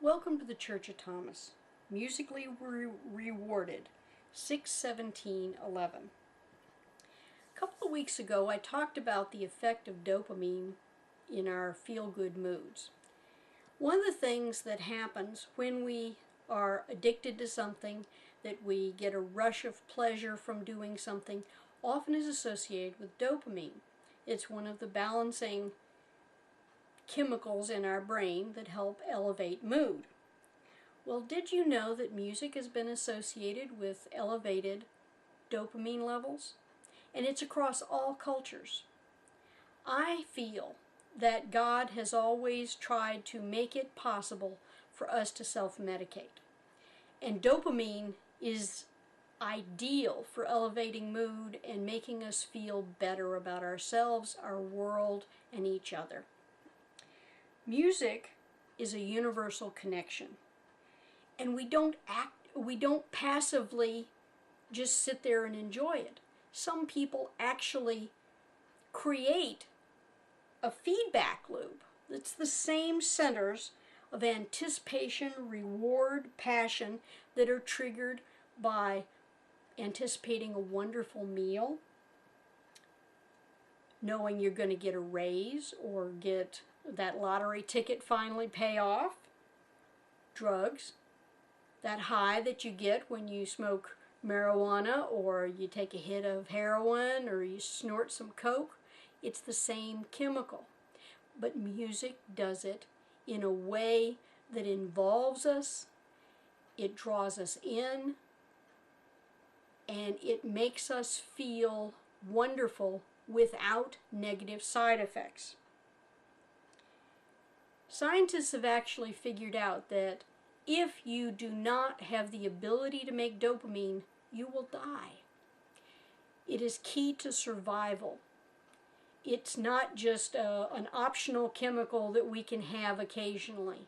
Welcome to the Church of Thomas. Musically rewarded, 6/17/11. A couple of weeks ago I talked about the effect of dopamine in our feel-good moods. One of the things that happens when we are addicted to something, that we get a rush of pleasure from doing something, often is associated with dopamine. It's one of the balancing chemicals in our brain that help elevate mood. Well, did you know that music has been associated with elevated dopamine levels? And it's across all cultures. I feel that God has always tried to make it possible for us to self-medicate. And dopamine is ideal for elevating mood and making us feel better about ourselves, our world, and each other. Music is a universal connection, and we don't passively just sit there and enjoy it. Some people actually create a feedback loop. It's the same centers of anticipation, reward, passion that are triggered by anticipating a wonderful meal, knowing you're going to get a raise or get that lottery ticket finally pay off, drugs, that high that you get when you smoke marijuana or you take a hit of heroin or you snort some coke. It's the same chemical. But music does it in a way that involves us, it draws us in, and it makes us feel wonderful without negative side effects. Scientists have actually figured out that if you do not have the ability to make dopamine, you will die. It is key to survival. It's not just an optional chemical that we can have occasionally.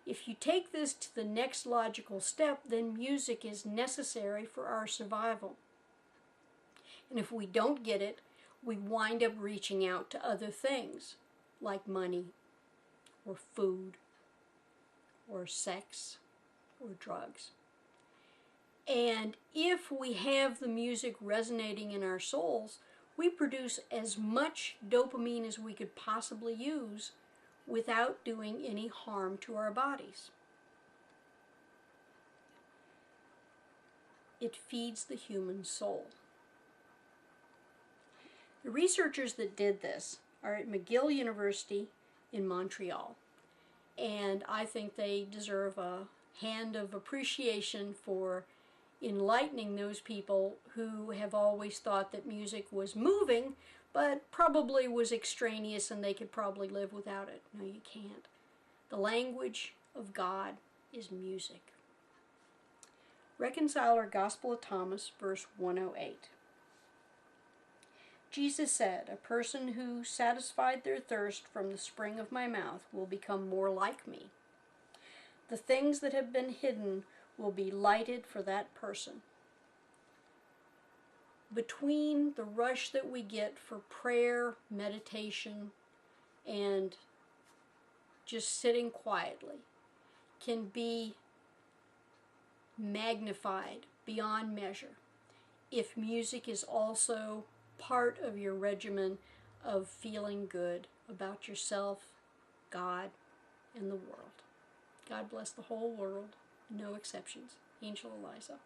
If you take this to the next logical step, then music is necessary for our survival. And if we don't get it, we wind up reaching out to other things like money, or food, or sex, or drugs. And if we have the music resonating in our souls, we produce as much dopamine as we could possibly use without doing any harm to our bodies. It feeds the human soul. The researchers that did this are at McGill University in Montreal, and I think they deserve a hand of appreciation for enlightening those people who have always thought that music was moving but probably was extraneous and they could probably live without it. No, you can't. The language of God is music. Reconciler Gospel of Thomas, verse 108. Jesus said, "A person who satisfied their thirst from the spring of my mouth will become more like me. The things that have been hidden will be lighted for that person." Between the rush that we get for prayer, meditation, and just sitting quietly can be magnified beyond measure if music is also part of your regimen of feeling good about yourself, God, and the world. God bless the whole world, no exceptions. Angel Eliza.